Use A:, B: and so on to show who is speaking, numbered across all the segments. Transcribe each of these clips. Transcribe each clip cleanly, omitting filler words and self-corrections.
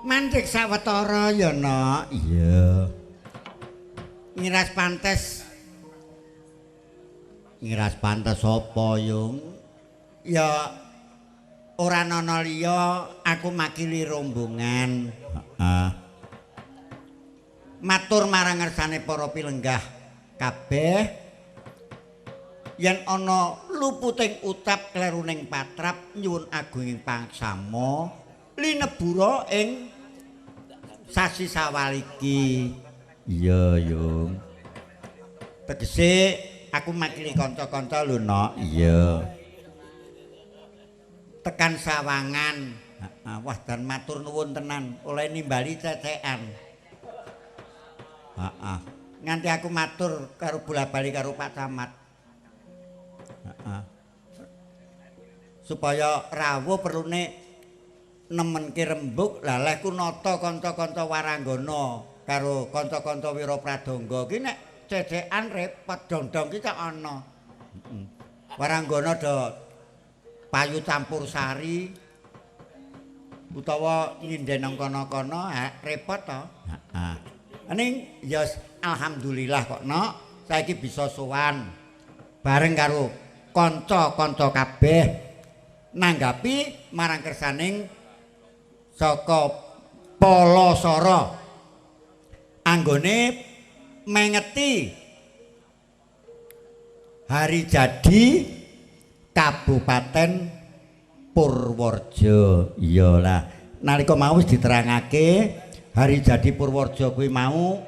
A: Mandhik sawetara ya, Nak. Iya. Ngiras pantes apa, Yung? Ya ora ana liya aku makili rombongan. Heeh. Matur marang ngersane para pilenggah kabeh yen ana luputing utap kleruning patrap nyuwun agunging pangsama linebura ing sasi sawaliki. Iya, Yung. Tegese aku makili kanca-kanca lho, Nok. Iya. Tekan Sawangan. Wah, dan matur nuwun tenan oleh nimbali cecekan. nganti aku matur karo bola-bali karo Pak Camat. Supaya rawuh perlune nemenke rembug lah lehku nata kanca-kanca waranggana karo kanca-kanca Wirapradangga ki nek cecekan repot dong-dong ki cak ana. Waranggana do payu campur sari utawa nyinden nang kono-kono repot to. Heeh. Ning ya alhamdulillah kok nok saiki bisa sowan bareng karo kanca-kanca kabeh nanggapi marang kersaning saka Palasara anggone mengeti hari jadi Kabupaten Purworejo. Iyalah nalika mau wis diterangake hari jadi Purworejo kuwi mau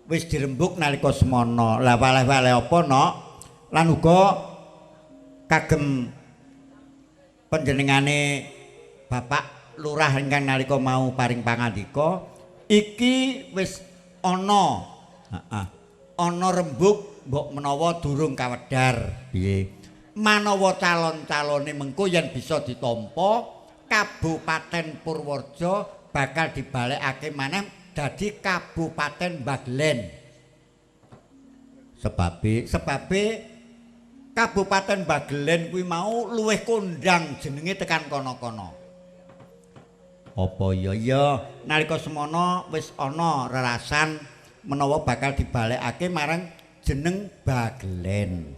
A: wis dirembuk nalika semana. Lah waleh-waleh apa nok lan uga kagem panjenengane Bapak Lurah ingkang nalika mau paring pangandika iki wis ana ana rembug mbok menawa durung kawedhar piye manawa calon-calone mengko yen bisa ditampa Kabupaten Purworejo bakal dibalekake maneh dadi Kabupaten Bagelen sebabe Kabupaten Bagelen kuwi mau luwih kondang jenenge tekan kono-kono. Apa ya nalika semana wis ana rerasan menawa bakal dibalekake marang jeneng Bagelen.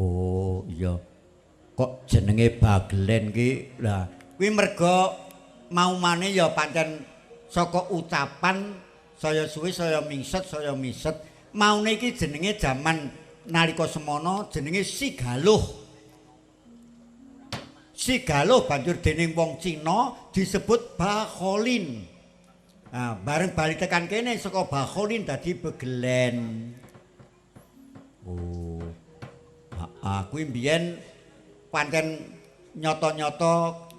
A: Oh iya. Kok jenenge Bagelen ki? Lah kuwi merga maumane ya pancen saka ucapan saya suwi saya miset maune iki jenenge jaman nalika semana jenenge Sigaluh. Sigaluh banjur dening wong Cina disebut Bakholin. Nah, bareng bali tekan kene saka Bakholin dadi Begelen. Oh. Kuwi mbiyen pancen nyata-nyata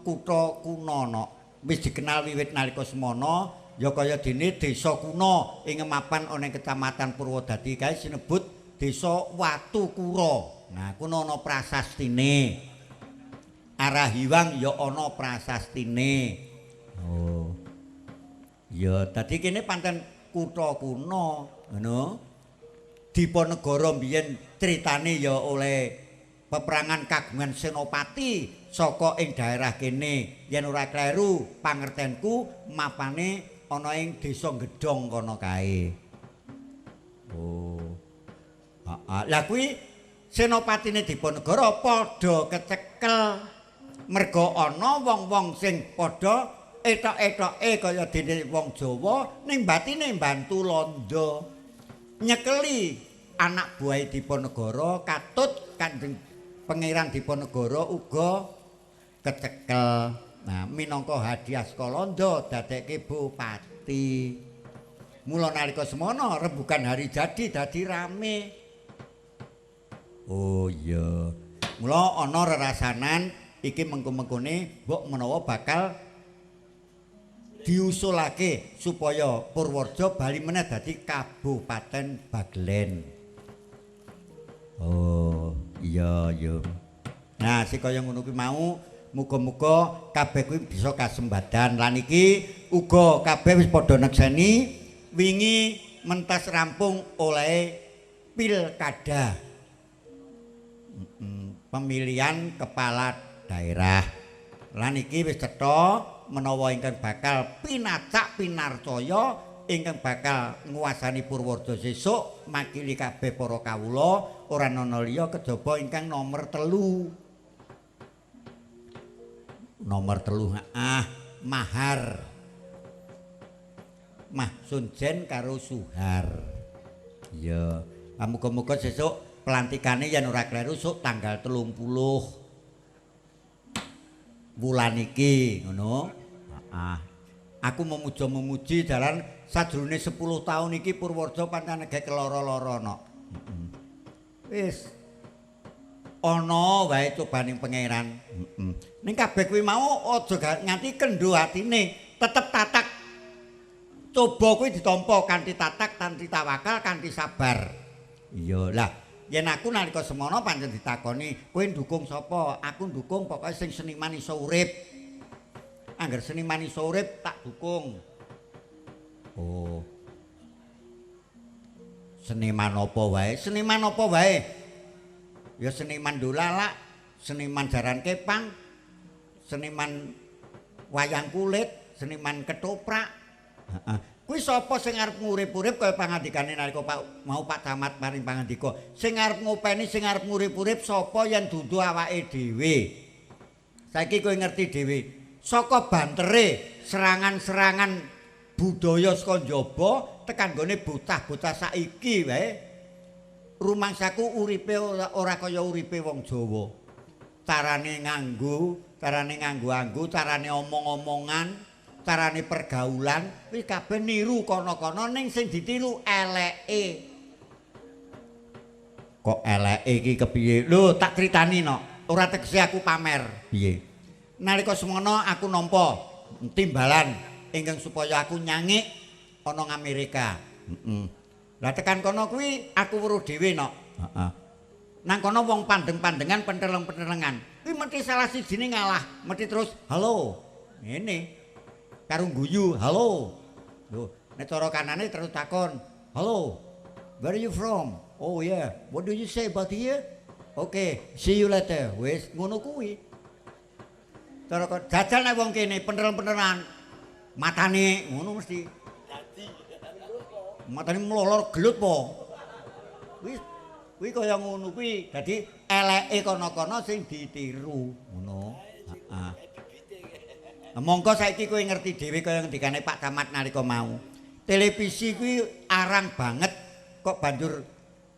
A: kutha kuna no. Wis dikenal wiwit nalika semana ya kaya dene desa kuna ing mapan ana ing Kecamatan Purwodadi kae sinebut Desa Watukura. Nah, kuna ana prasastine. Arah Hiwang ya ana prasastine. Oh. Ya dadi kene pancen kutha kuna, ngono. Diponegoro mbiyen critane ya oleh peperangan kagungan Senopati saka ing daerah kene. Yen ora kleru pangertenku mapane ana ing Desa Gedhong kono kae. Oh. Lah kuwi Senopatine Diponegoro padha kecekel merga ana wong-wong sing padha etok-etoke kaya dene wong Jawa ning batine mbantu londo. Nyekeli anak buah Diponegoro katut Kanjeng Pangeran Diponegoro uga kecekel. Nah, minangka hadiah saka londo dadekke bupati. Mula nalika semana rembugan hari jadi dadi rame. Oh iya. Mula ana rerasanan iki mengko-mengkone mbok menawa bakal diusulake supaya Purworejo bali meneh dadi Kabupaten Bagelen. Oh, iya ya. Nah, sing kaya ngono kuwi mau muga-muga kabeh kuwi bisa kasembadan lan iki uga kabeh wis padha nekseni wingi mentas rampung oleh pilkada. Pemilihan kepala daerah. Lan iki wis cetha menawa ingkang bakal pinacak pinarcaya ingkang bakal nguasani Purworejo sesuk makili kabeh para kawula ora ana liya kejaba ingkang nomor 3. Nomor 3 Mahar. Mah Sunjen karo Suhar. Ya, muga-muga sesuk pelantikane yen ora kleru sok tanggal 30 wulan iki ngono. Aku memuji dalan sajrone 10 tahun iki Purworejo pancen nege keloro-loro no. Wis ana wae cobaning pangeran. Ning kabeh kuwi mau aja nganti kendho atine, tetep tatak Coba kuwi ditampa kanthi tatak, kanthi tawakal, kanthi sabar. Iya lah, yen aku nalika semono pancen ditakoni, kowe ndukung sapa? Aku ndukung pokoke sing seniman iso urip. Angger seniman iso urip tak dukung. Oh. Seniman apa wae? Seniman apa wae? Ya seniman dolalak, seniman jaran kepang, seniman wayang kulit, seniman ketoprak. Heeh. Kuwi sapa sing arep ngurip-urip kaya pangandikane nalika Pak Camat maring pangandika. Sing arep ngopeni, sing arep ngurip-urip sapa yen dudu awake dhewe. Saiki kowe ngerti dhewe. Saka bantere serangan-serangan budaya saka njaba tekan gone bocah-bocah saiki wae. Rumangsaku uripe ora kaya uripe wong Jawa. Carane nganggo, carane omong-omongan, carane pergaulan kuwi kabeh niru kono-kono ning sing ditiru eleke. Kok eleke iki kepiye? Lho tak critani no, ora tegese aku pamer. Piye? Nalika semono aku nampa timbalan ingkang supaya aku nyangik ana ing Amerika. Heeh. Lah tekan kono kuwi aku weruh dhewe no. Heeh. Nang kono wong pandeng-pandengan, penteleng-pentelengan. Kuwi mesti salah sijine ngalah, mesti terus halo. Ngene. Karo guyu, halo. Lho, nek cara kanane terus takon, "Halo. Where are you from?" "Oh yeah. What do you say about here?" "Okay, see you later." Wis ngono kuwi. Cara jajal nek wong kene pentelan-pentelan matane ngono mesti. Matane mlolor gelut po. Kuwi kaya ngono kuwi. Dadi eleke kono-kono sing ditiru ngono. Heeh. Monggo saiki kowe ngerti dhewe kaya ngendikane Pak Camat nalika mau. Televisi kuwi arang banget kok banjur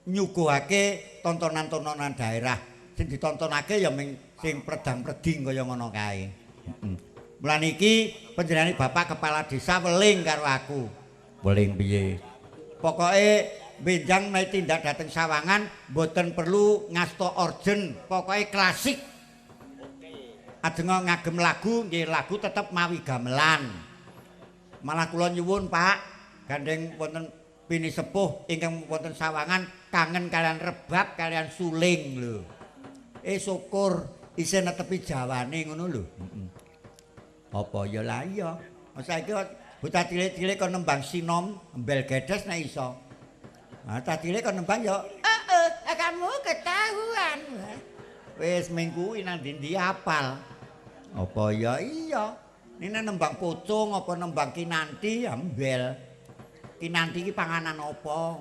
A: nyuguhake tontonan-tontonan daerah. Sing ditontonake ya ming sing predang-preding kaya ngono kae. Heeh. Mulane iki panjenengane Bapak Kepala Desa weling karo aku. Weling piye? Pokoke benjang nek tindak dateng Sawangan mboten perlu ngasta orjen, pokoke klasik. Ajeng ngagem lagu, nggih lagu tetep mawi gamelan. Malah kula nyuwun Pak, gandeng wonten pini sepuh ingkang wonten Sawangan kangen kalian rebab kalian suling lho. Syukur isih netepi jawane ngono lho. Apa ya lah iya. Saiki bocah cilik-cilik kok nembang sinom, embel gedes nek iso. Nah, cah cilik kok nembang ya, kamu ketahuan. Wis minggu nang ndi apal. Apa ya iya. Ini nembang pocong apa nembang kinanti embel. Kinanti iki panganan apa?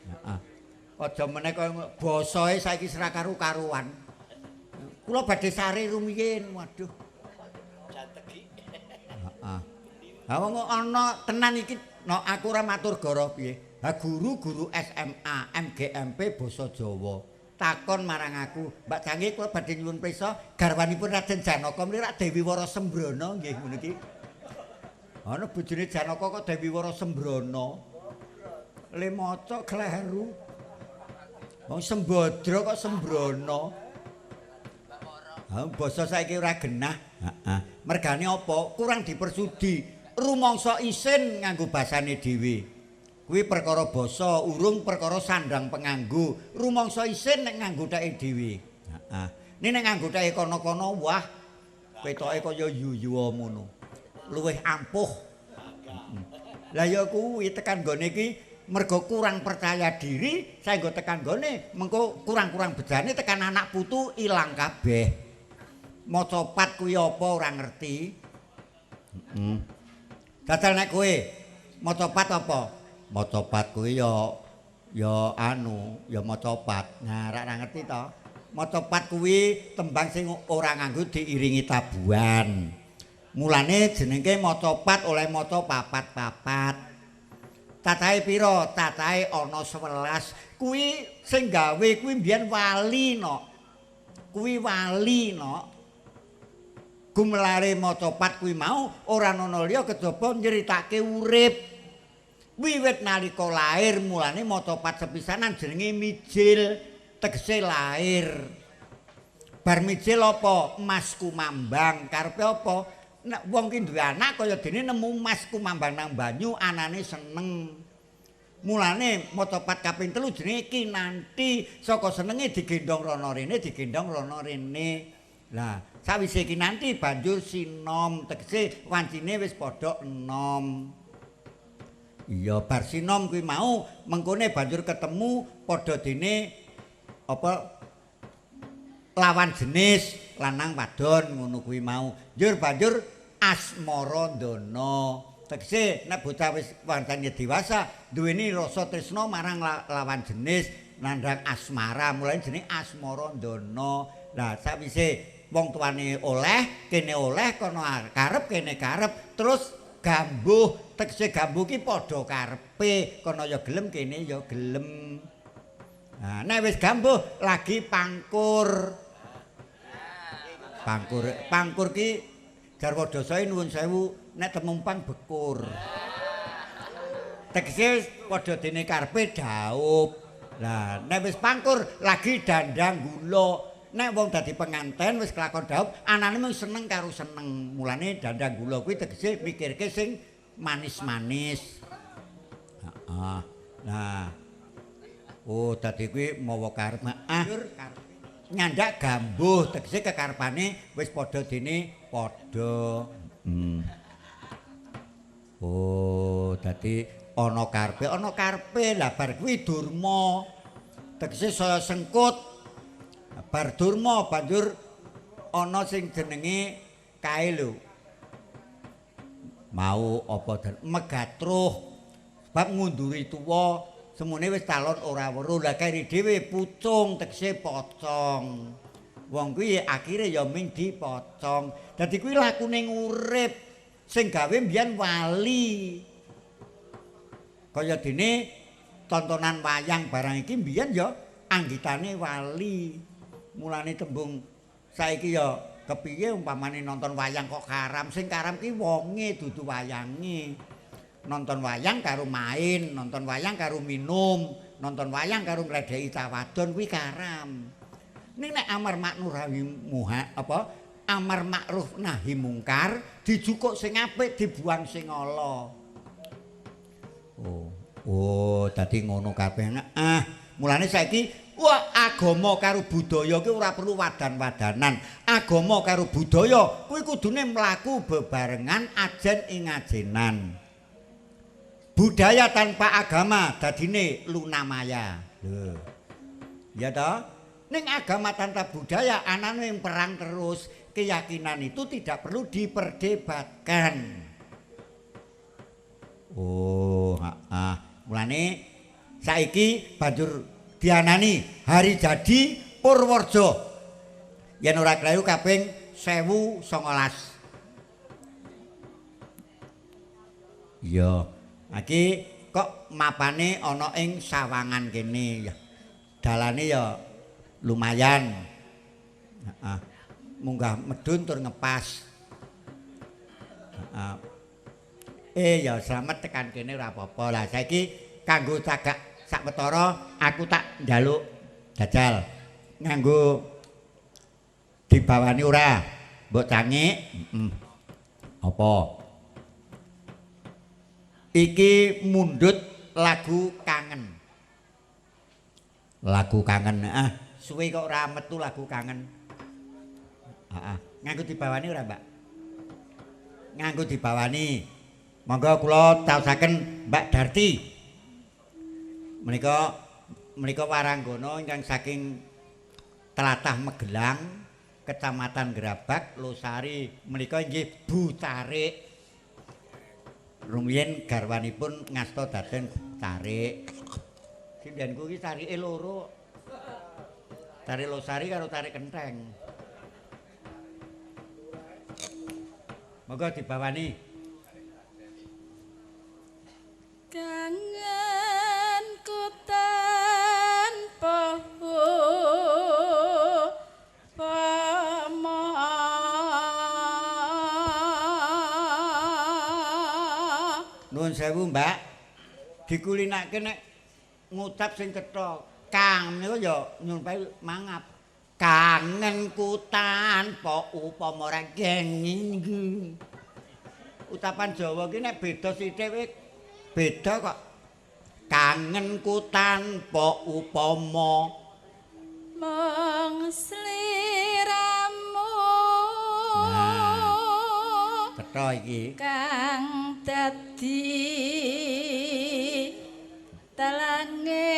A: Heeh. Aja meneh kaya basae saiki sira karu-karuan. Kula badhe sare rumiyin, waduh. Janteki. Heeh. Ha wong ana tenan iki no aku ora matur goro piye. Ha guru-guru SMA, MGMP basa Jawa. Takon marang aku, Mbak Jangi kula badhe nyuwun prisa garwanipun Raden Janaka mriki rak Dewi Wara Sembrono nggih ngono iki. Ana bojone Janaka kok Dewi Wara Sembrono. Le maca kleru. Wong Sembadra kok Sembrono. Ha basa saiki ora genah. Heeh. Mergane apa? Kurang dipersudi. Rumangsa isin nganggo basane dhewe. Kuwi perkara basa, urung perkara sandang penganggo. Rumangsa isin nek nganggo theke dhewe. Heeh. Nek nganggo theke kono-kono wah petoke kaya yuyu ngono. Luwih ampuh. Lah ya kuwi tekan gone iki mergo kurang percaya diri, saengga tekan gone mengko kurang-kurang bejane tekan anak putu ilang kabeh. Maca pat kuwi apa ora ngerti. Heeh. Dadal nek kowe maca pat apa? Maca pat kuwi ya maca pat. Nah, ora ngerti to. Maca pat kuwi tembang sing ora nganggo diiringi tabuhan. Mulane jenenge maca pat oleh maca papat-papat. Cacahe pira? Cacahe ana 11. Kuwi sing gawe kuwi mbiyen wali no. Kuwi wali no. Gumlare maca pat kuwi mau ora ana liya kejaba nyeritake urip. Wiwit nalika lair mulane maca pat sepisanan jenenge mijil, tegese lair. Bar mijil apa? Mas Kumambang. Karepe apa? nek wong ki duwe anak kaya dene nemu mas kumambang nang banyu anane seneng. Mulane motopat kaping 3 jenenge Kinanthi saka senenge digendhong rono rene. Lah sawise Kinanthi banjur sinom tegese wancine wis padha enom. Iya bar sinom kuwi mau mengkone banjur ketemu padha dene apa lawan jenis lanang wadon ngono kuwi mau. Banjur asmara ndana. Tegese nek bocah wis wancane dewasa duweni rasa tresna marang lawan jenis nandhang asmara mulane jenenge asmara ndana. Lah sawise wong tuane oleh kene oleh kono karep kene karep terus gambuh tegese gambuh ki padha karepe kono ya gelem kene ya gelem. Nah nek wis gambuh lagi pangkur. Pangkur ki garwa dasae nuwun sewu nek temumpang bekur. Tegese padha dene karepe dhaup. Lah nek wis pangkur lagi dandang gula. Nek wong dadi penganten wis kelakon dhaup, anane mung seneng karo seneng. Mulane dandang gula kuwi tegese mikirke sing manis-manis. Heeh. Nah. Oh, dadi kuwi mawa karep. Nyandak gambuh tegese kekarepane wis padha dene padha. Oh, dadi ana karepe lah bar kuwi durma. Tegese saya sengkut. Bar durma banjur ana sing jenenge kae lho. Mau apa dan megatruh sebab ngunduri tuwa semune wis calon ora weruh. Lah kene dhewe pucung tegese pocong. Wong kuwi akhire ya ming dipocong. Dadi kuwi lakune urip sing gawe mbiyen wali. Kaya dene tontonan wayang barang iki mbiyen ya anggitane wali. Mulane tembung saiki ya kepiye umpamane nonton wayang kok karam. Sing karam ki wonge dudu wayange. Nonton wayang karo main, nonton wayang karo minum, nonton wayang karo ngledeki cah wadon kuwi karam. Ning nek amar ma'ruf nahi mungkar dijukuk sing apik dibuang sing ala. Oh, dadi ngono kabeh. Mulane saiki agama karo budaya ki ora perlu wadan-wadanan. Agama karo budaya kuwi kudune mlaku bebarengan ajen ing ajenan. Budaya tanpa agama dadine lunamaya. Lho. Ya toh? Ning agama tanpa budaya anane perang terus. Keyakinan itu tidak perlu diperdebatkan. Oh, mulane saiki banjur dianani hari jadi Purworejo. Yen ora klayu kaping 1019. Iya. Iki kok mapane ana ing Sawangan kene ya. Dalane ya lumayan. Munggah medun tur ngepas. Ya slamet tekan kene ora apa-apa. Lah saiki kanggo cagak sakwetara aku tak njaluk jajal. Nganggo dibawani ora? Mbok cangik. Apa? Iki mundhut lagu kangen. Lagu kangen. Suwe kok ora metu lagu kangen. Nganggo dibawani ora, Mbak? Nganggo dibawani. Monggo kula taosaken Mbak Darti. Menika waranggana ingkang saking tlatah Magelang, Kecamatan Grabak, Losari. Menika inggih Bu Carik. Rumiyin garwanipun ngasta daden Carik. Sindenku iki carike loro. Carik Losari karo Carik Kentheng. Monggo dibawani.
B: Kangenku tanpa
A: Nuwun sewu, Mbak. Dikulinake nek ngucap sing cetha. Kang niku ya nyuwun pae mangap. Kangenku tanpa upama rengeng. utapan Jawa ki nek beda sithik beda kok. Kangenku tanpa upama
B: mung sliramu.
A: Cetha iki.
B: Kang dadi talange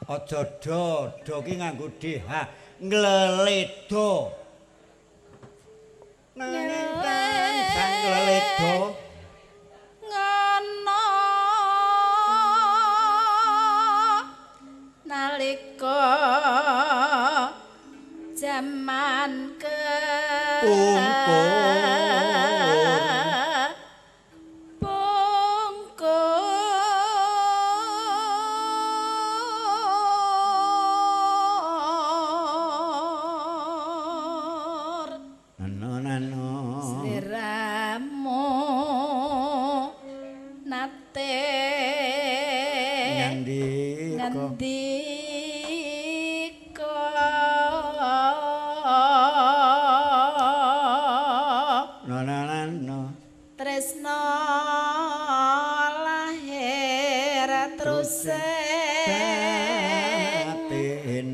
A: aja do ki nganggo dh ngleledo nanging sang ngleledo
B: ngono nalika jaman tresno lahir terus
A: batin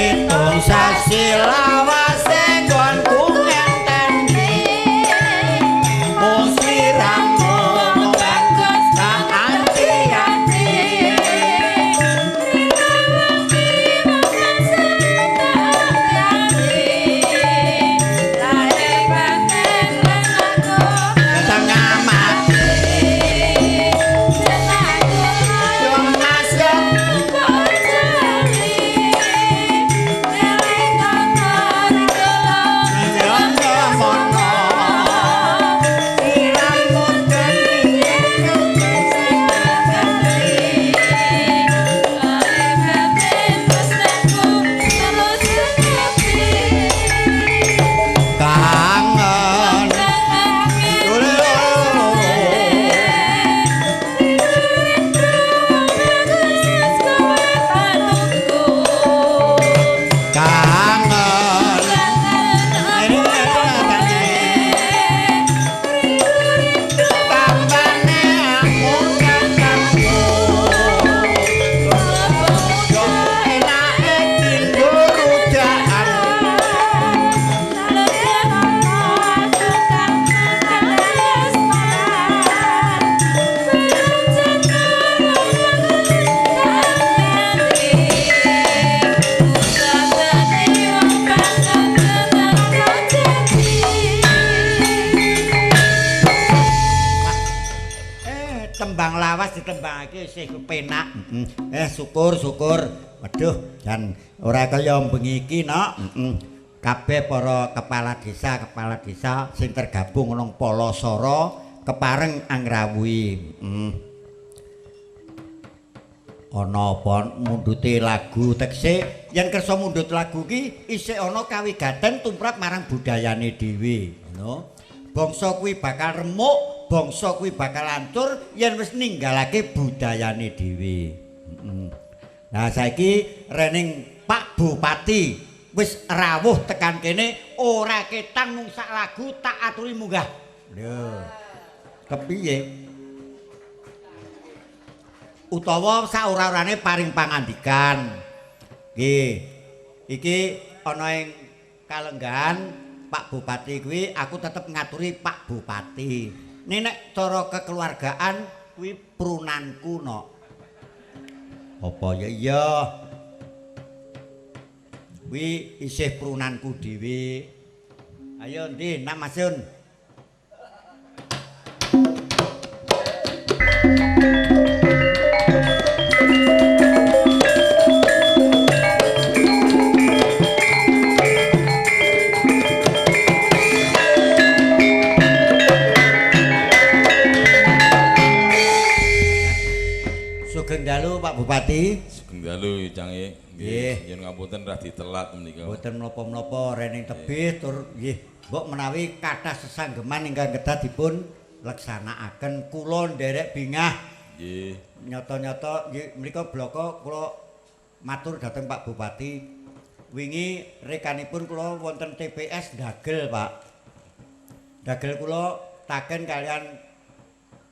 A: pitung sasi lawase nggonku ngenteni musiramu bagus tak anti-anti tengah mati tembang lawas ditembangake isih kepenak. Syukur. Waduh, jan ora kaya bengi iki, Nok. Kabeh para kepala desa sing tergabung nang Palasara kepareng angrawuhi. Ana apa mundute lagu tekse yen kersa mundhut lagu ki isih ana kawigaten tumrap marang budayane dhewe, ngono. Bangsa kuwi bakal remuk, bangsa kuwi bakal hancur yen wis ninggalake budayane dhewe. Nah saiki rening Pak Bupati wis rawuh tekan kene ora ketang mung sak lagu tak aturi munggah. Lho. Kepiye? Utawa saora-orane paring pangandikan. Nggih. Iki ana ing kalenggahan Pak Bupati kuwi aku tetep ngaturi Pak Bupati. Nek cara kekeluargaan kuwi prunanku, Nok. Apa ya iya? Kuwi isih prunanku dhewe. Ayo ndi Nak Masun. Sugeng dalu Pak Bupati.
C: Sugeng dalu Cange. Nggih, yen ngapunten rah ditelat menika.
A: Mboten menapa-menapa rening tebih tur nggih, mbok menawi kathah sesanggeman ingkang kedah dipun laksanakaken kula nderek bingah.
C: Nggih.
A: Nyata-nyata nggih menika bloko kula matur dhateng Pak Bupati. Wingi rekanipun kula wonten TPS Dagel, Pak. Dagel kula taken kalian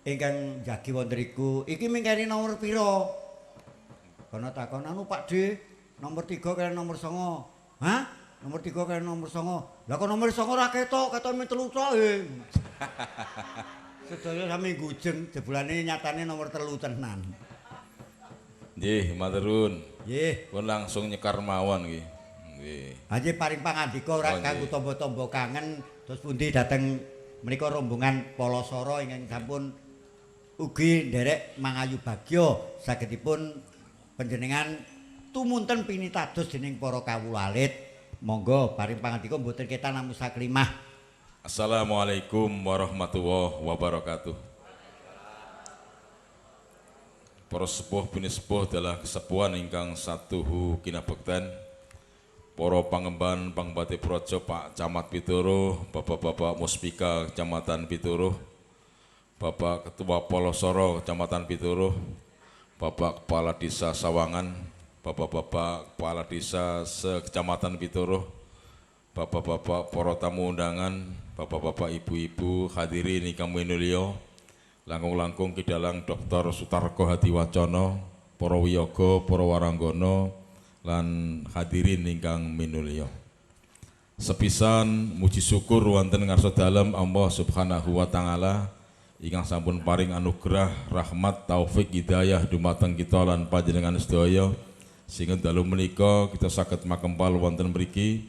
A: ingkang jagi wonten riku. Iki mingkari nomor pira? Kono takon anu Pak D, nomor 3 kalian nomor 9. Hah? Nomor 3 kalian nomor 9. Lah kok nomor 9 ora ketok men 3 tok. Sedaya sami gujeng jebulane nyatane nomor 3 tenan.
C: Nggih, matur nuwun.
A: Nggih.
C: Pun langsung nyekar mawon nggih. Nggih.
A: Aja paring pangandika ora kanggo tombo-tombo kangen terus pundi dateng menika rombongan Palasara ingkang sampun ugi nderek mangayu bagya sagedipun panjenengan tumunten pinitados dening para kawula alit. Monggo paring pangandika mboten ketan namung saklimah.
C: Assalamualaikum warahmatullahi wabarakatuh. Para sepuh bini sepuh adalah kesepuhan ingkang satuhu kinabekten. Para pangemban Pangbati Praja Pak Camat Pituruh, Bapak-bapak Muspika Kecamatan Pituruh, Bapak Ketua Palasara Kecamatan Pituruh, Bapak Kepala Desa Sawangan, Bapak-bapak Kepala Desa se-Kecamatan Pituruh, Bapak-bapak para tamu undangan, Bapak-bapak Ibu-ibu hadirin ingkang minulya, langkung-langkung Kidalang Dr. Sutarko Hadiwacana, para wiyaga, para waranggana, lan hadirin ingkang minulya. Sepisan muji syukur wonten ngarsa dalem Allah Subhanahu wa taala ingkang sampun paring anugerah rahmat taufik hidayah dumateng kita lan panjenengan sedaya sehingga dalu menika kita saged makempal wonten mriki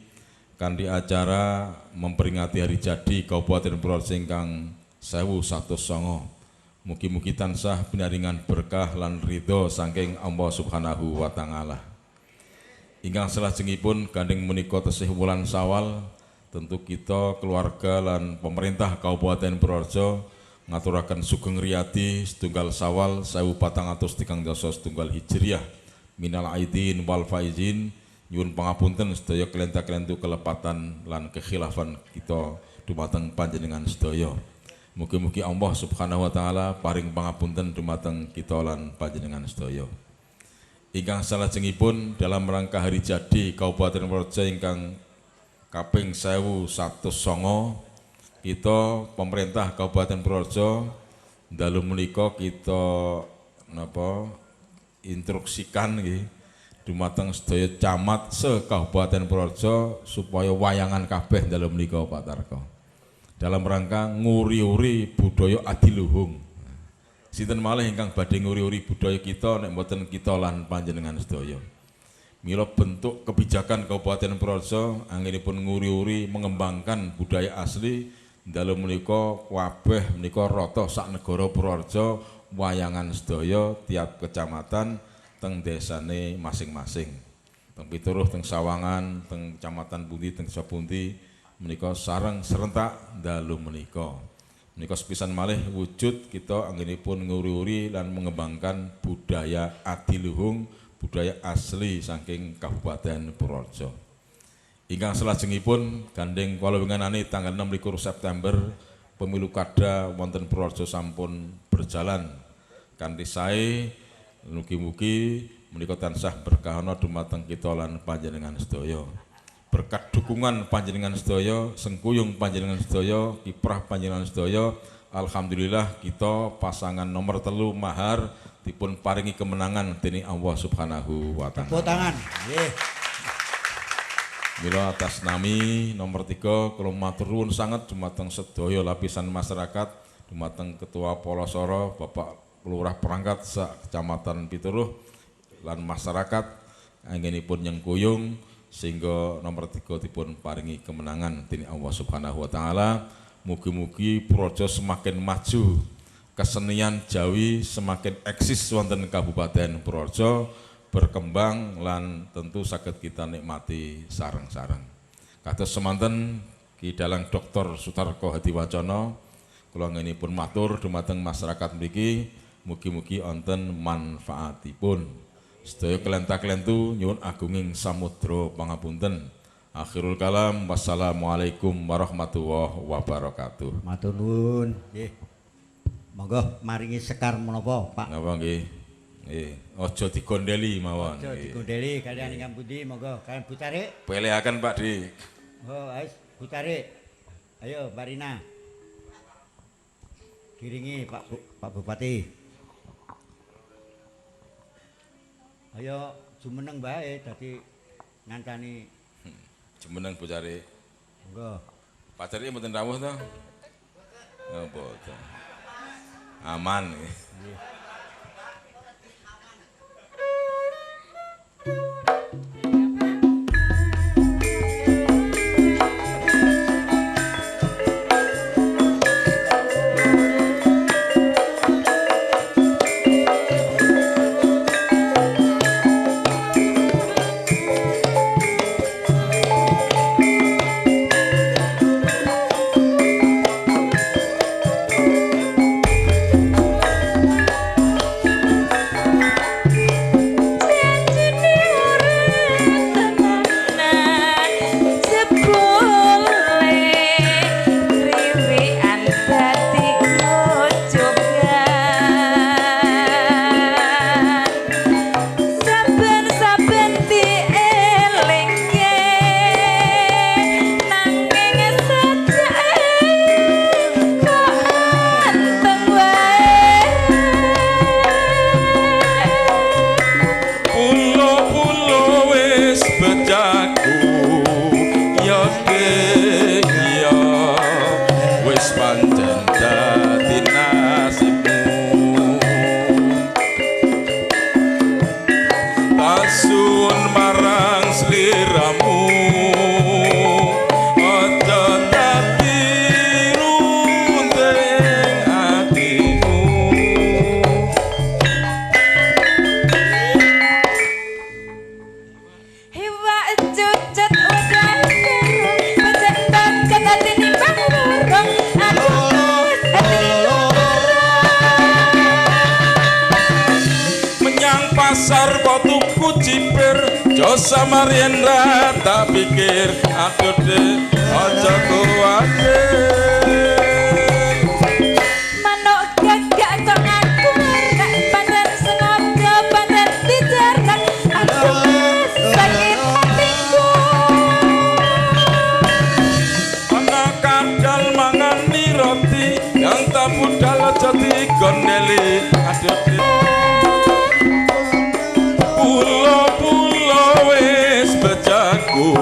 C: kanthi acara memperingati hari jadi Kabupaten Purworejo ingkang 1109. Mugi-mugi tansah pinaringan berkah lan ridho saking Allah Subhanahu wa taala. Ingkang salajengipun gandeng menika tesih wulan Sawal, tentu kita keluarga lan pemerintah Kabupaten Purworejo ngaturaken sugeng riyadi setunggal Sawal 1437 setunggal Hijriah minal aidin wal faizin nyuwun pangapunten sedaya kelenta-kelentu kelepatan lan kekhilafan kita dumateng panjenengan sedaya. Mugi-mugi Allah Subhanahu wa taala paring pangapunten dumateng kita lan panjenengan sedaya. Ingkang salajengipun dalam rangka hari jadi Kabupaten Purworejo ingkang kaping 1109 kita pemerintah Kabupaten Purworejo dalu menika kita instruksikan nggih dumateng sedaya camat se-Kabupaten Purworejo supaya wayangan kabeh dalu menika Pak Tarko. Dalam rangka nguri-uri budaya adiluhung. Sinten malih ingkang badhe nguri-uri budaya kita nek mboten kita lan panjenengan sedaya. Mila bentuk kebijakan Kabupaten Purworejo anggenipun nguri-uri mengembangkan budaya asli dalu menika kabeh menika rata sak negara Purworejo wayangan sedaya tiap kecamatan teng desane masing-masing. Teng Pituruh, teng Sawangan, teng Kecamatan pundi, teng desa pundi menika sareng serentak dalu menika. Menika sepisan malih wujud kita anggenipun nguri-uri lan mengembangkan budaya adiluhung, budaya asli saking Kabupaten Purworejo. Ingkang salajengipun gandeng kala winganane tanggal 26 September pemilu kada wonten Purworejo sampun berjalan kanthi sae. Mugi-mugi menika tansah berkahana dumateng kita lan panjenengan sedaya. Berkat dukungan panjenengan sedaya, sengkuyung panjenengan sedaya, kiprah panjenengan sedaya, alhamdulillah kita pasangan nomor 3 mahar dipun paringi kemenangan dening Allah Subhanahu wa taala.
A: Tepuk tangan. Nggih.
C: Mila atas nami nomor 3 kula matur nuwun sanget dumateng sedaya lapisan masyarakat, dumateng Ketua Polosoro, Bapak Lurah Perangkat sak Kecamatan Pituruh lan masyarakat anggenipun nyengkuyung sehingga nomor 3 dipun paringi kemenangan dening Allah Subhanahu wa taala. Mugi-mugi Purworejo semakin maju, kesenian Jawi semakin eksis wonten Kabupaten Purworejo, berkembang lan tentu saged kita nikmati sareng-sareng. Kados semanten Ki Dalang Dr. Sutarko Hadiwacana kula ngenipun matur dumateng masyarakat mriki, mugi-mugi wonten manfaatipun. Sedaya kelenta-kelentu nyuwun agunging samudra pangapunten. Akhirul kalam, wassalamualaikum warahmatullahi wabarakatuh.
A: Matur nuwun. Nggih. Monggo maringi sekar menapa, Pak?
C: Napa nggih? Nggih, aja digondeli mawon.
A: Aja digondeli kalian ingkang pundi, monggo kalian Bu Tarik.
C: Pelehaken Pak Dik.
A: Oh, ayo Bu Tarik. Ayo Mbak Rina. Kiringi Pak Bupati. Ayo jumeneng bae dadi ngancani
C: Jumeneng Bu Cari.
A: monggo.
C: Pak Cari mboten rawuh to? Oh, mboten. Aman nggih. bejaku ya dek ya wis pancen dadi nasibmu tasun marang sliramu aja dadi rundeng atimu
B: Hiwa cucut udah Bejendan kata tinimbang burung Aku hati
C: menyang pasar kok tuku cipir Josa Mariendra tak pikir aduh deh aja kuwatir
B: Manuk gagak kok ngaku Nek panen sengaja panen dijarnak Aku sakit hatiku
C: ana kadal mangani roti yang tak budal aja digondeli aduh deh pulo-pulo wis bejaku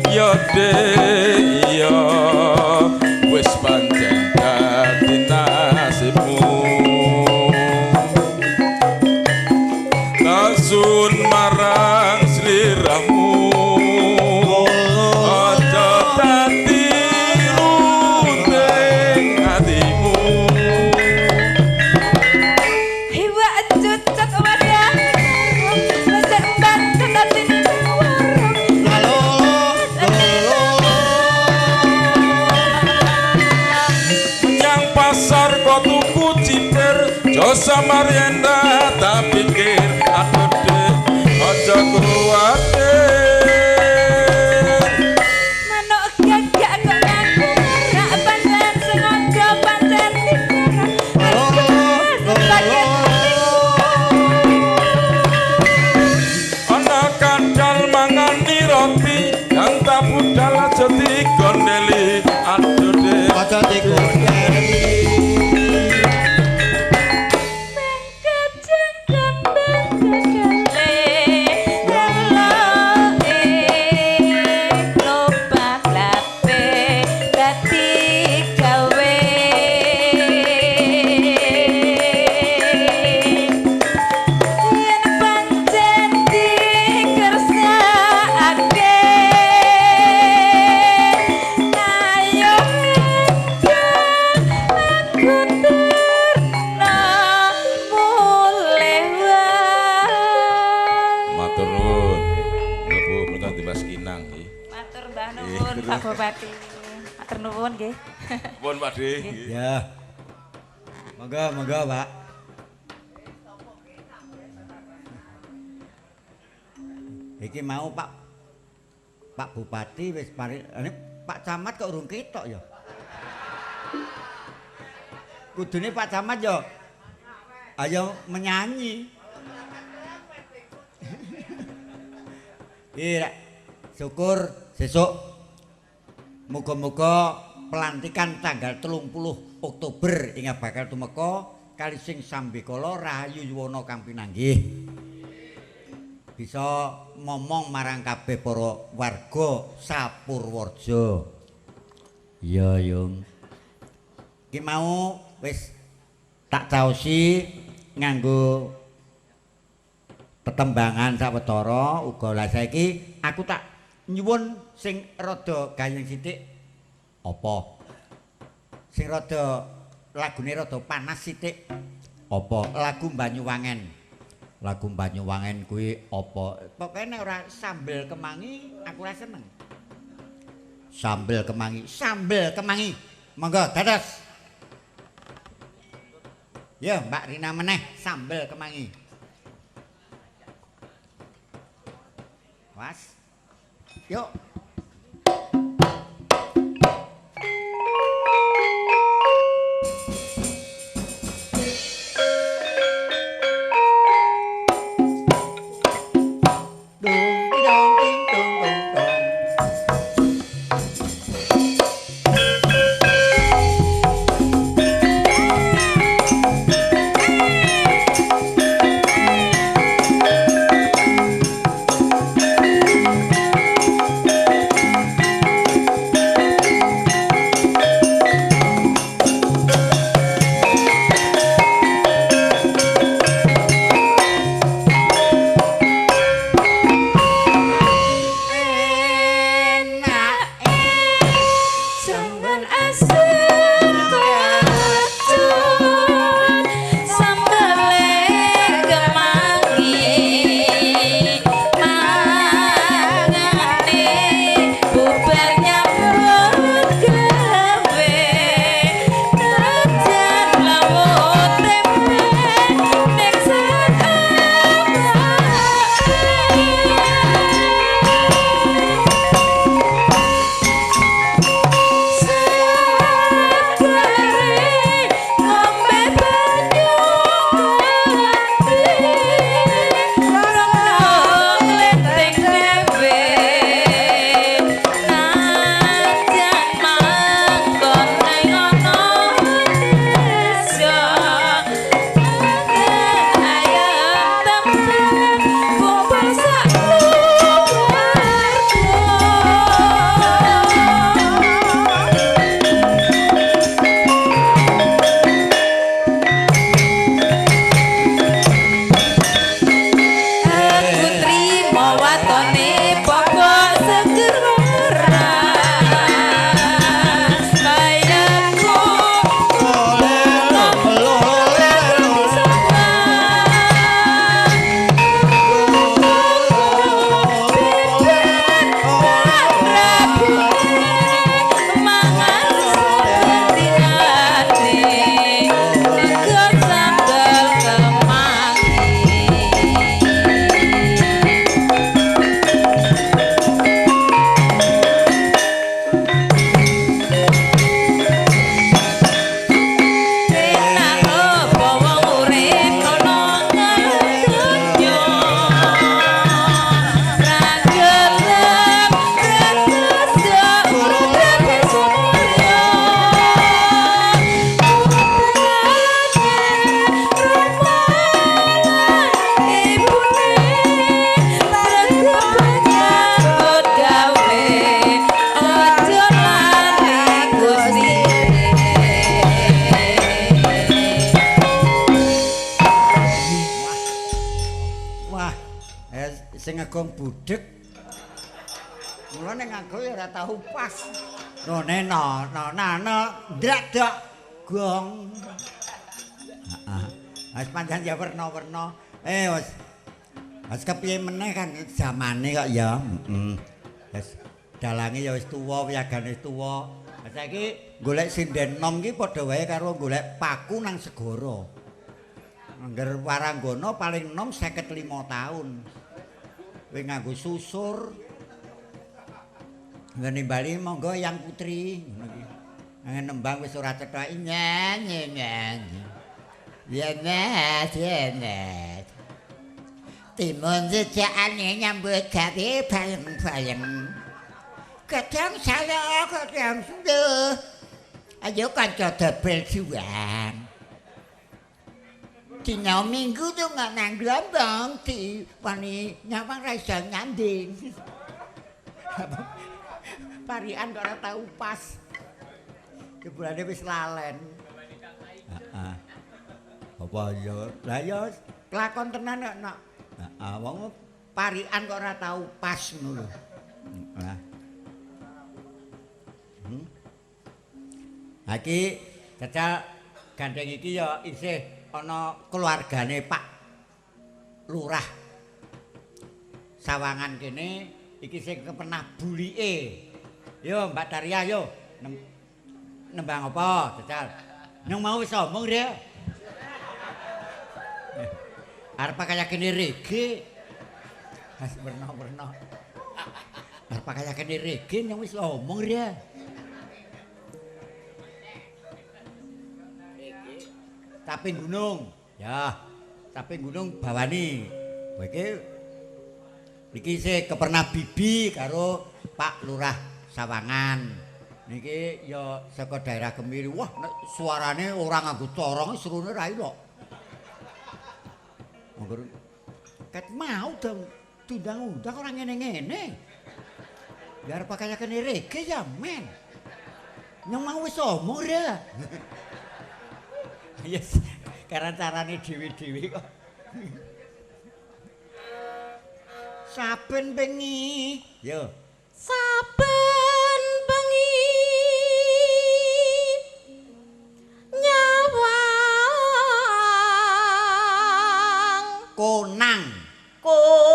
C: ya dek ya wis pancen dadi nasibmu tasun marang sliramu aja dadi rundeng hatimu
B: Hiwa cucut wadah Bejendan kata tinimbang burung
C: menyang pasar kok tuku cipir Josa Marienda tak pikir aduh deh aja kuwatir
B: Manuk gagak kok ngaku Nek panen sengaja panen dijarnak Aku sakit hatiku
C: ana kadal mangani roti yang tak budal aja digondeli aduh deh
A: Aja digondeli
C: matur nuwun Bapak menika Dimas Kinang nggih
B: Matur Mbah nuwun Pak Bupati. Matur nuwun nggih.
C: pun Pak De
A: ya monggo Pak iki mau Pak Bupati wis mari ini Pak Camat kok urung ketok ya kudune Pak Camat ya ayo menyanyi iya syukur sesuk muga-muga pelantikan tanggal 30 Oktober ingat bakal tumeka kali sing sambikala Rahayu Yuwana kang pinanggih bisa ngomong marang kabeh para warga Sapurwarja. Iya, Yung. Iki mau wis tak caosi nganggo tetembangan sawetara uga lah saiki aku tak nyuwun sing rada gayeng sithik apa? Sing rada lagune rada panas sithik apa? Lagu Banyuwangen. Lagu Banyuwangen kuwi apa? Pokoke nek ora sambel kemangi aku ora seneng. Sambel kemangi. Monggo dados. Ya, Mbak Rina meneh sambel kemangi. Was. Yuk.
B: watone pokok segera kayaku
A: sing ngagong budhek. Mulane nganggo ya ora tau pas. Rone no ndrak dok gong. Heeh. Wis pancen ya werna-werna. Wis kepiye meneh kan zamane kok ya. Heeh. Wis dalange ya wis tuwa, wiyagane wis tuwa. Saiki golek sinden nom iki padha wae karo golek paku nang segara. Angger waranggana paling nom 55 taun. Kowe nganggo susur. Ngene bali monggo Yang Putri ngono iki. Nang nembang wis ora cethak nyanyi. Ya net. Timun jejane nyambut gawe bayem-bayem. Kadang saya kadang sudah. Ayo kanca dobel juang. Dina minggu tuh nggak nang Glombong di wani nyawang ra iso nyanding. Parian kok ora tau pas. Jebulane wis lalen. Heeh. Apa ya? Lah ya lakon tenan kok nak. Heeh, wong parian kok ora tau pas ngono lho. Nah. Iki jajal gandeng iki ya isih ana keluargane Pak Lurah Sawangan kene iki sing kepenah bulike. Yo Mbak Daria yo. Nembang apa jajal? Nang mau wis omong ya. Arep kaya kene rege. Has werna-werna. Arep kaya kene rege nang wis omong ya. Taping gunung. Ya, taping gunung bawani. Iki sih kepernah bibi karo Pak Lurah Sawangan. Niki ya saka daerah Gemiri. Wah, suarane ora nganggo corong serune ra kok. Angger ket mau dong tundang-undang ora ngene-ngene. Biar pakai kene rege ya, men. Yang mau wis omong ya. Yes, karena carane dewi-dewi kok. Saben bengi, yo.
B: Saben bengi nyawang
A: Konang. Konang.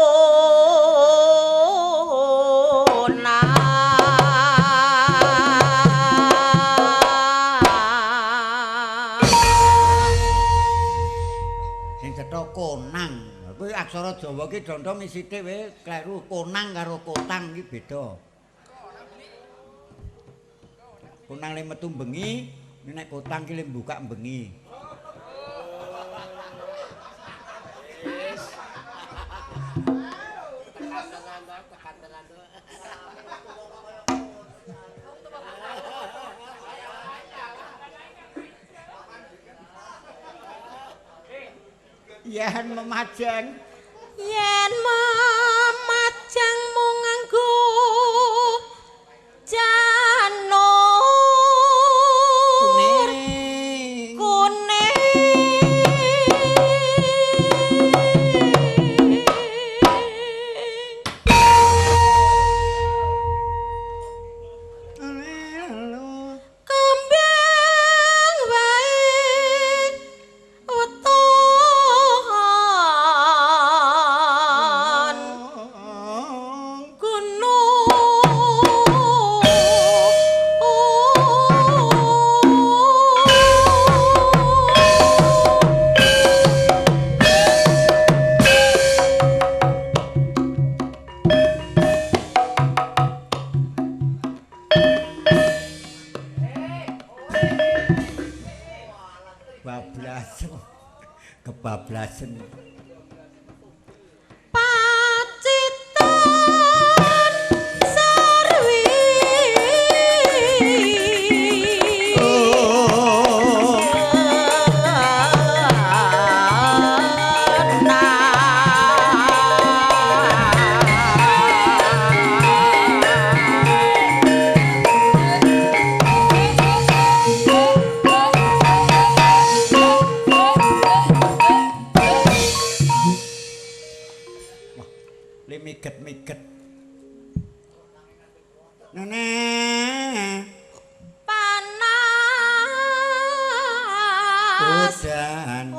A: Kuwi aksara Jawa ki dondong sithik wae kleru konang karo kotang iki beda. Konang le metu bengi, nek kotang ki le mbukak bengi. Yen memajang
B: mung nganggo jano kuning
A: belasen. Miget-miget. Nenek.
D: Panas.
A: Udan.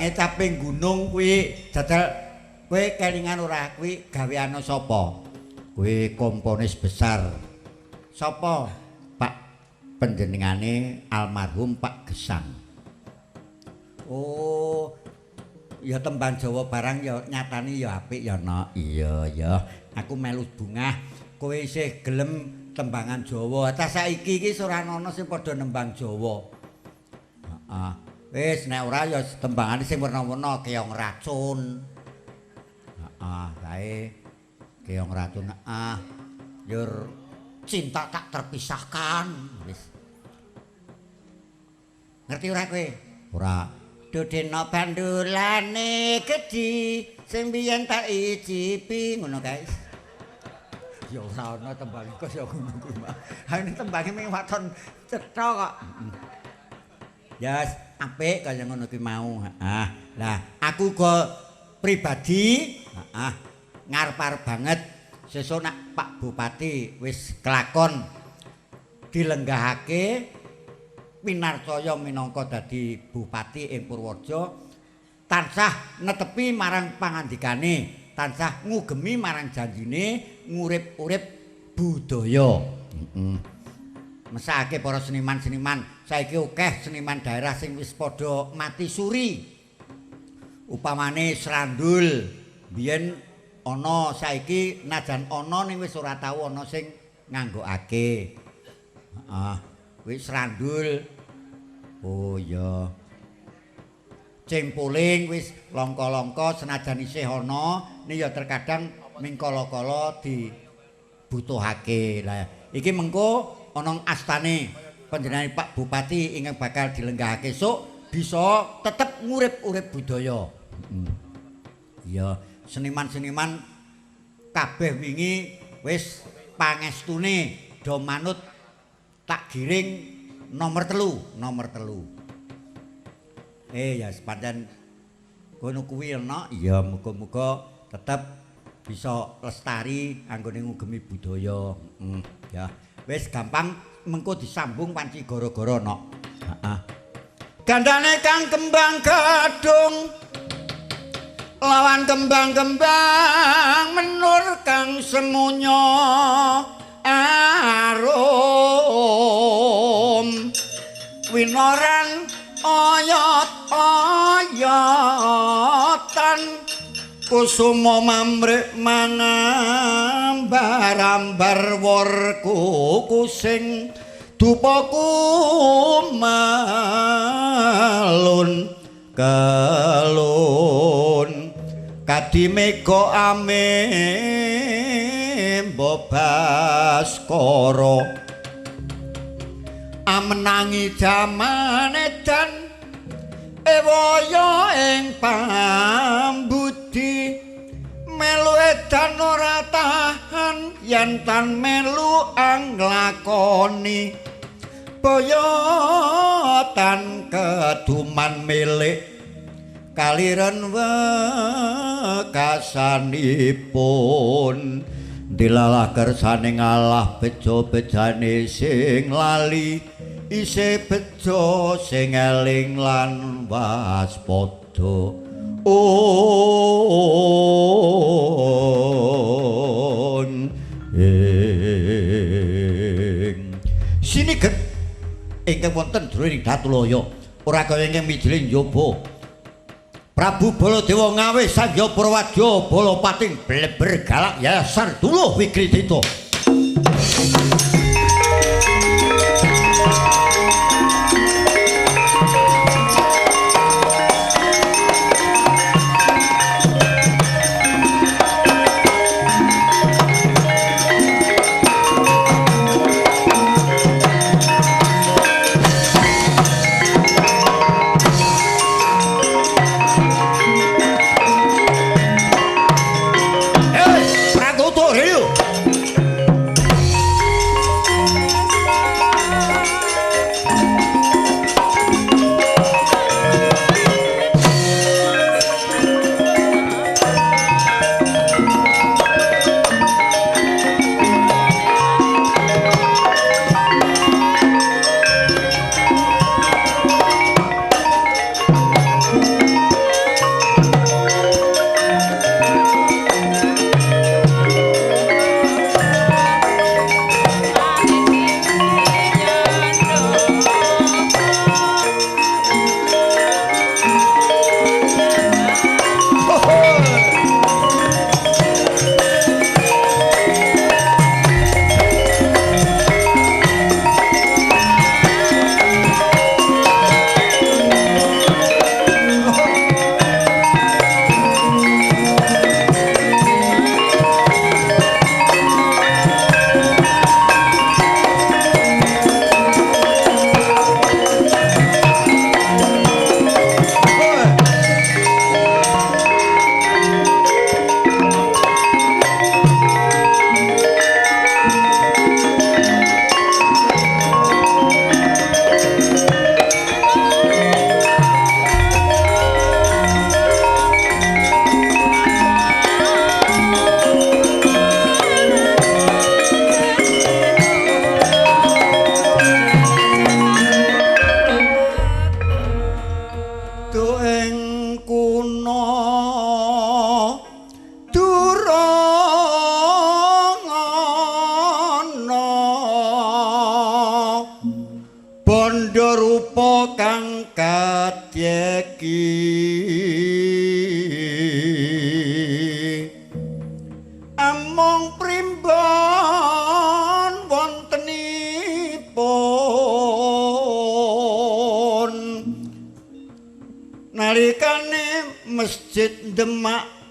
A: tembange caping gunung kuwi jajal kowe kelingan ora kuwi gaweane sapa? Kuwi komponis besar. Sapa? Pak panjenengane almarhum Pak Gesang. Oh, ya tembang Jawa barang ya nyatani ya apik ya nok. Iya ya. Aku melu bungah. Kowe isih gelem tembangan Jawa. Ta saiki iki ora ana sing padha nembang Jawa. Heeh. Wis nek ora ya tembangane sing werna-werna keong racun. Heeh, kae keong racun. Yur cinta tak terpisahkan. Wis. Ngerti ora kowe? Ora. Dudena bandulane gedhi sing biyen tak icipi ngono guys. Ya ora ana tembang kaya ngono kuwi mah. Ha ini tembange ming waton cetha kok. Ya apik kaya ngono kuwi mau. Heeh. Lah aku go pribadi ngarep-arep banget sesuk nak Pak Bupati wis kelakon dilenggahake Winarcaya minangka dadi bupati ing Purworejo tansah netepi marang pangandikane, tansah ngugemi marang janjine ngurip-urip budaya. Mesake para seniman-seniman, saiki akeh seniman daerah sing wis padha mati suri. Upamane Srandul, biyen ana saiki najan ana ning wis ora tau ana sing nganggokake. Heeh. Kuwi Srandul. Oh iya. Cempoling wis langka-langka senajan isih ana, ni ya terkadang ming kala-kala dibutuhake. Lah iki mengko ana astane panjenengan Pak Bupati ingkang bakal dilenggahake esuk bisa tetep ngurip-urip budaya. Iya, seniman-seniman kabeh wingi wis pangestune do manut tak giring nomor telu. Ya sepadan kono kuwi ana ya muga-muga tetep bisa lestari anggone ngugemi budaya. Ya wis gampang mengko disambung panci gara-gara nok. Heeh. Gandane kang kembang gadung lawan kembang-kembang menur kang semunyo arum winoran oyot-oyotan kusuma mamrek manambar-ambar warku kusing dupaku malun kelun kadimega ame Baskara amenangi jaman edan ewaya ing pambudi melu edan ora tahan yen tan melu anglakoni boyotan keduman milik kaliren wekasanipun dilalah kersane ngalah bejo-bejane sing lali isih bejo sing eling lan waspada siniget ingkang wonten jroning Datulaya ora kaya ingkang mijiling njaba Prabu Baladewa ngawe Sangya Prawadya Balapating bleber galak Yayasan Duluh Wigritita. among primbon wontenipun nalikane Masjid Demak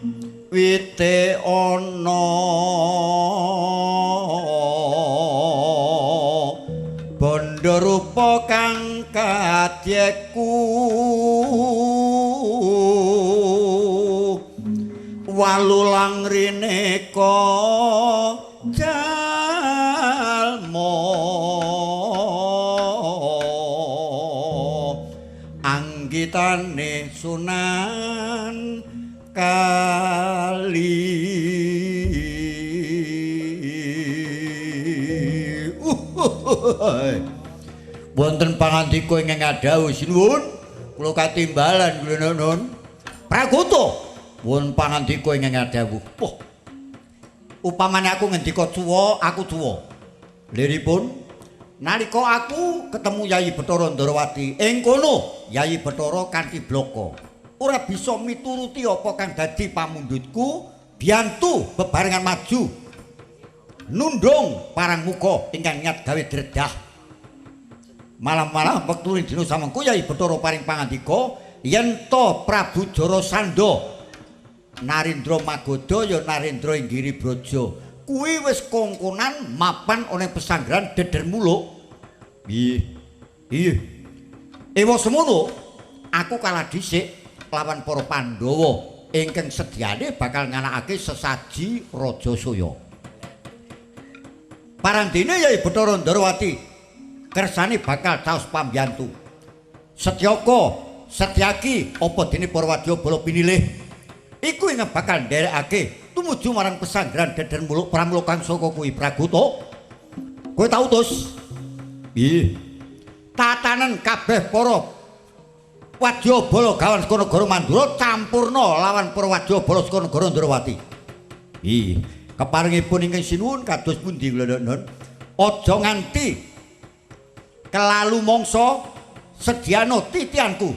A: wite ana bondo rupa kang kadyeku walulang rineka jalma anggitane Sunan Kali wonten pangandika ingkang adhawuh sinuwun kula katimbalan kula nuwun Pragoto wonten pangandika ingkang adhawuh wah upamane aku ngendika tuwa aku tuwa liripun nalika aku ketemu Yayi Bathara Ndrawati ing kono Yayi Bathara kanthi bloko ora bisa mituruti apa kang dadi pamundhutku biyantu bebarengan maju nundung parang muka ingkang niat gawe dredah malam-malam wektu dina samengko Yayi Bathara paring pangandika yen to Prabu Jarasandha Narendra Magoda ya Narendra Inggiri Braja kuwi wis kongkonan mapan ana pesanggrahan Deder Muluk iya ewa semono aku kalah dhisik lawan para Pandhawa ingkang sediane bakal nganakake sesaji Rajasaya parandene Yayi Bathara Ndrawati kersane bakal caos pambiyantu Setyaka Setyaki apa dene para wadya bala pinilih iku ingkang bakal nderekake tumuju marang pesanggrahan Deder Muluk pramulukang saka kuwi Pragoto kowe tau utus piye tatanen kabeh para wadya bala gawan saka negara Mandura campurna lawan para wadya bala saka negara Ndrawati iya keparingipun ingkang sinuwun kados pundi kula nuwun aja nganti kelalu mangsa sediano titianku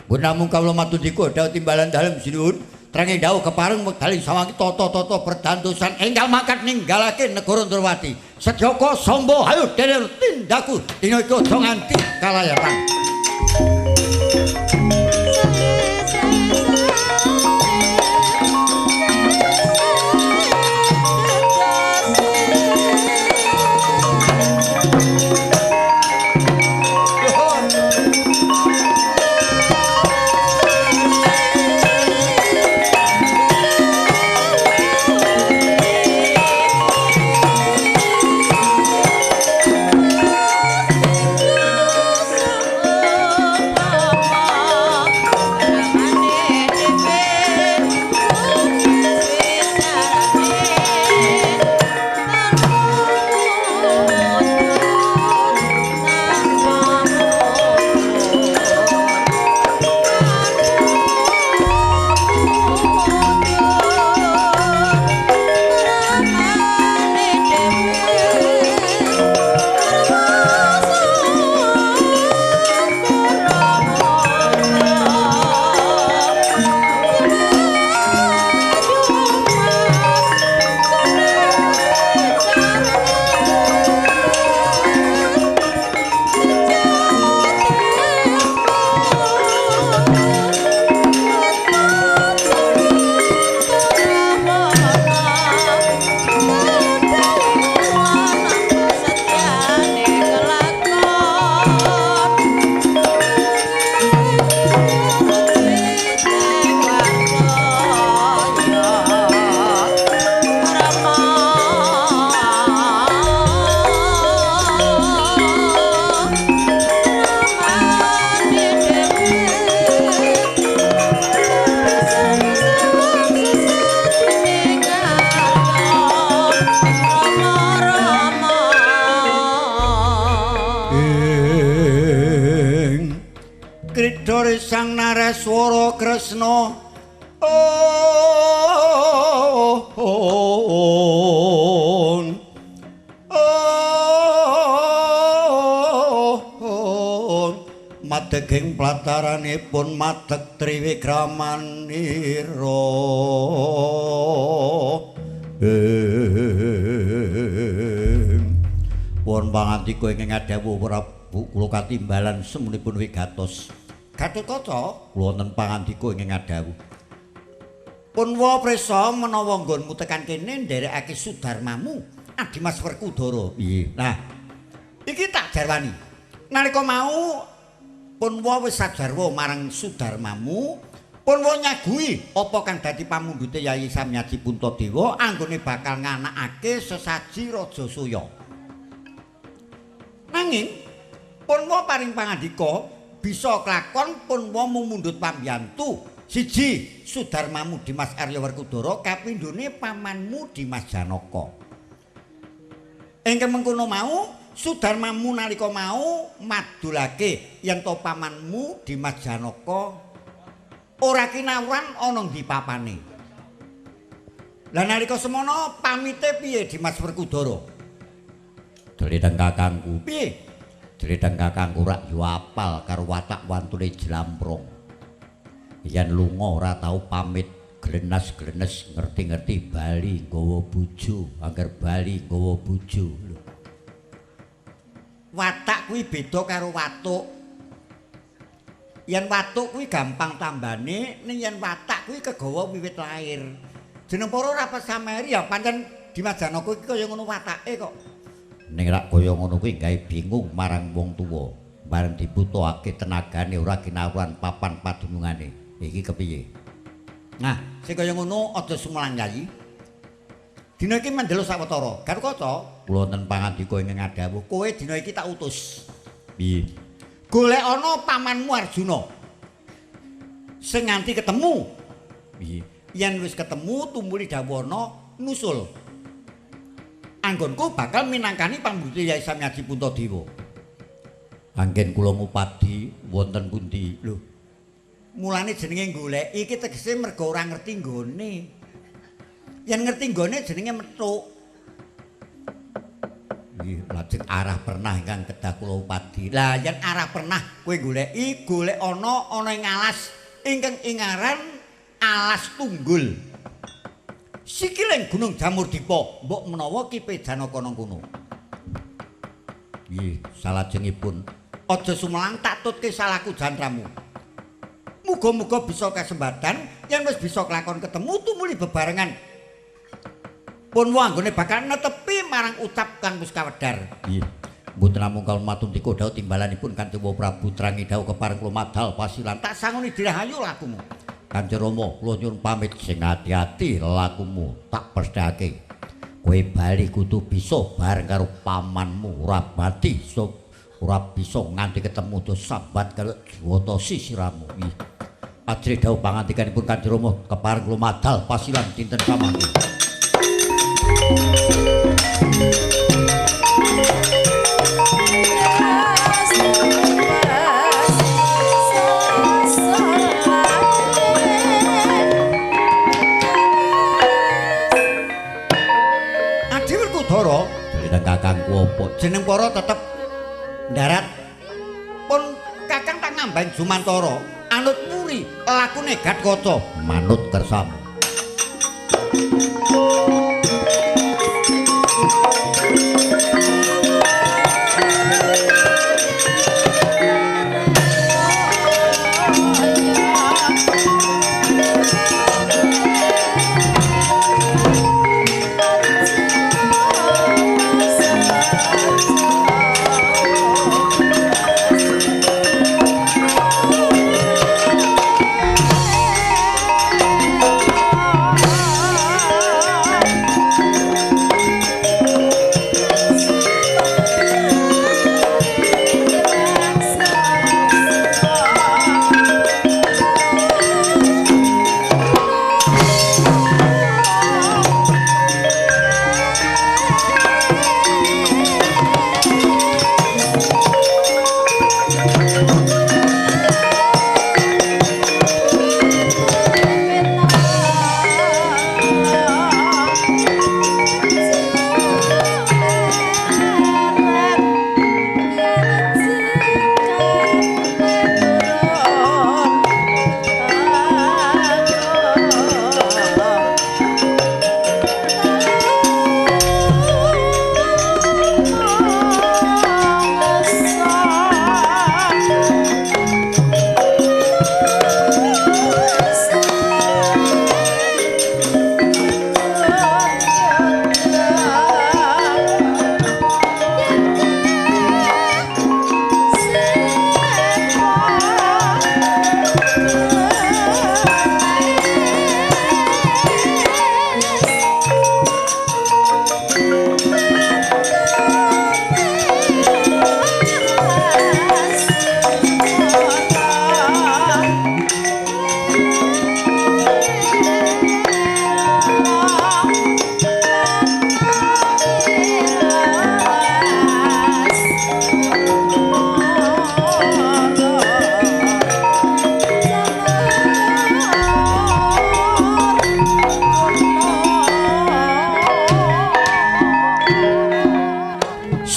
A: pun namung kawula matur dika dawuh timbalan dalem sinuwun trenge dawuh kepareng wekdal sawangi tata-tata perdandosan enggal makat ninggalake negara Ndrawati Setyaka Samba ayo dene tindaku dina iki aja nganti kalayatan Sang Nareswara Kresna madeging plataranipun madeg triwikramanira Kulon pangandika ingkang adhawuh Prabu kula katimbalan semunipun wigatos. Gatotkaca kula wonten pangandika ingkang adhawuh. Punwa prisa menawa nggonmu tekan kene nderekake Sudarmamu Adimas Werkudara. Piye? Nah, iki tak jarwani. Nalika mau Punwa wis sajarwa marang Sudarmamu, Punwa nyaguhi apa kang dadi pamundhute Yayi Samyaji Puntadewa anggone bakal nganakake sesaji Raja Soya. Nanging Punwa paring pangandika bisa kelakon Punwa mung mundhut pambiyantu. Siji Sudarmamu Dimas Arya Werkudara, kapindhone pamanmu Dimas Janaka. Ingkang mengkono mau Sudarmamu nalika mau madulake yen to pamanmu Dimas Janaka ora kinawuran ana ndi papane. Lah nalika semono pamite piye Dimas Werkudara? Driteng kakangku. Piye? Driteng kakangku rak yo apal karo watak wantune Jlamprong. Yen lunga ora tau pamit glenas-glenes ngerti-ngerti bali nggawa bojo, angger bali nggawa bojo. Watak kuwi beda karo watuk. Yen watuk kuwi gampang tambane, ning yen watak kuwi kegawa wiwit lair. Jeneng para ora pasameri ya pancen Dimas Janaka iki kaya ngono watake kok. Ning rak kaya ngono kuwi gawe bingung marang wong tuwa. Bareng dibutuhake tenagane ora kinawuran papan padunungane. Iki kepiye? Nah, sing kaya ngono aja sumulang Yayi. Dina iki mendelo sawetara. Gatotkaca, kula wonten pangandika ingkang adhawuh, kowe dina iki tak utus. Piye? Golek ana pamanmu Arjuna. Sing nganti ketemu. Piye? Yen wis ketemu tumuli dawana nusul. Anggonku bakal minangkani pambudhe Yayi Samyaji Puntadewa. Anggen kula ngupadi wonten pundi? Lho. Mulane jenenge golek iki tegese mergo ora ngerti nggone. Yen ngerti nggone jenenge methuk. Nggih, lajeng arah pernah ingkang kedah kula upadi. Lah yen arah pernah kowe goleki golek ana ing alas ingkang ingaran Alas Tunggul. Sikiling Gunung Jamurdipa, mbok menawa Kipe Janaka nang kono. Nggih, salajengipun aja sumelang tak tutke salahku jantramu. Muga-muga bisa kasembadan yen wis bisa kelakon ketemu tumuli bebarengan. Punwa anggone bakal netepi marang ucap kang wis kawedhar. Nggih. Mboten namung kawula matur tika dawuh timbalanipun Kanjeng Prabu Trangi dawuh kepareng kula madal pasilan tak sangoni dirahayu lakumu. Kanjeng Rama kula nyuwun pamit sing ati-ati lakumu tak pesthake. Kowe bali kudu bisa bareng karo pamanmu ora mati ora bisa nganti ketemu do sambat karo Jwata sisiramu. Ajri dawuh pangandikanipun Kanjeng Rama kepareng kula madal pasilan dinten samangke. Adi Werkudara, jeneng kakangku apa? Jeneng para tetep ndarat. Pun kakang tak ngambang Jumantara, anut muri lakune Gatkaca, manut kersamu.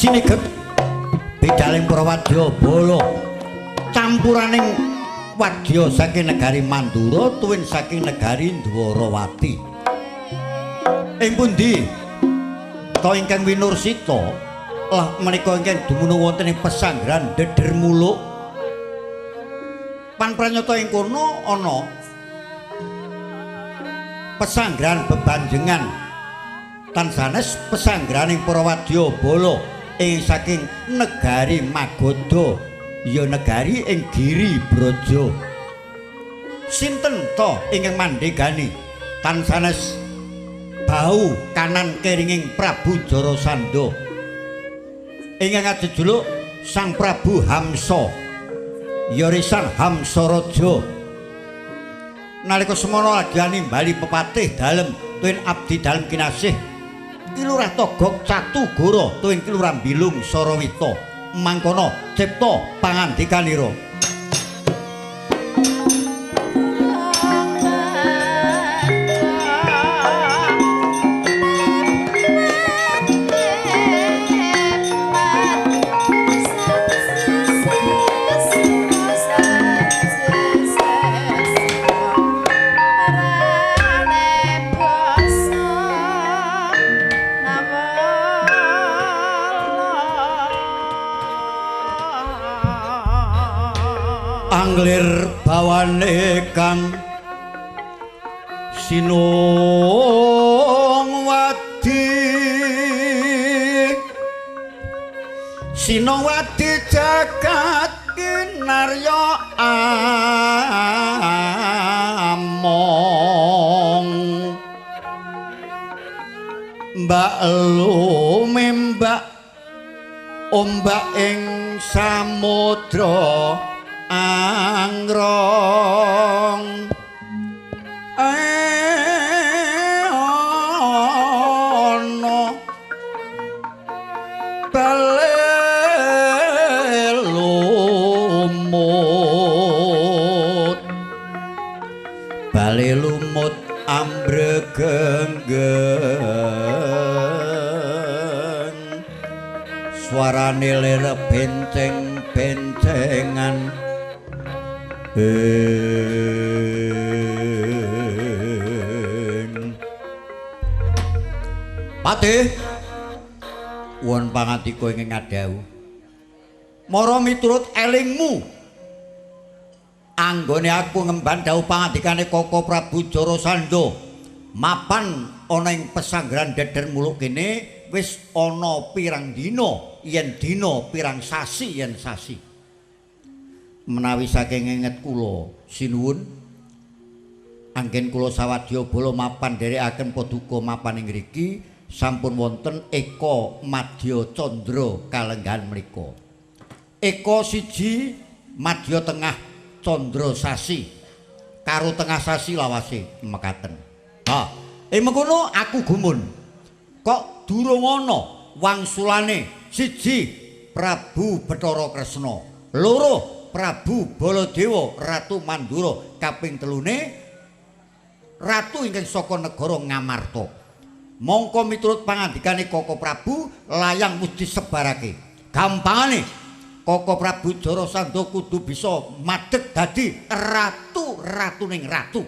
A: sinegep bedaling para wadyabala campuraning wadya saking negari Mandura tuwin saking negari Dwarawati. Ing pundi ta ingkang winursita lah menika ingkang dumunung wonten ing pesanggrahan Dedermuluk. Pan pranyata ing kono ana pesanggrahan Bebanjengan tan sanes pesanggrahaning para wadyabala ing saking negari Magoda ya negari ing Giri Braja. Sinten to ingkang mandhegani tan sanes bau kanan keringing Prabu Jarasandha ingkang ajejuluk Sang Prabu Hamsa ya risan Hamsaraja. Nalika semana lagi nimbali pepatih dalem tuwin abdi dalem kinasih Kilurah Togog Catugara tuwin Kilurah Bilung Sarawita mangkono cipta pangandikanira. Anglir bawane kang Sinowati jagat kinarya among mbak lumembak ombak ing samudra angrong ana bale lumut ambregenggeng swarane lir benceng-bencengan Patih won pangantika ingkang ngadhau mara miturut elingmu anggone aku ngemban dawuh pangandikane Koko Prabu Jarasandha mapan ana ing pesanggrahan Dedermuluk kene wis ana pirang dina yen dina pirang sasi yen sasi menawi saking ngenget kula sinuwun anggen kula sawadyabala mapan dherekaken paduka mapan ing mriki sampun wonten Eka Madya Candra kalenggahan mriku Eka siji Madya Tengah Candra Sasi karo Tengah Sasi lawase mekaten ha mengkono aku gumun kok durung ana wangsulane siji Prabu Bathara Kresna loro Prabu Baladewa Ratu Mandura kaping telune ratu ingkang saka negara Ngamarta. Mongko miturut pangandikane Koko Prabu layang wis disebarake. Gampangane Koko Prabu Jarasandha kudu bisa madeg dadi ratu-ratuning ratu.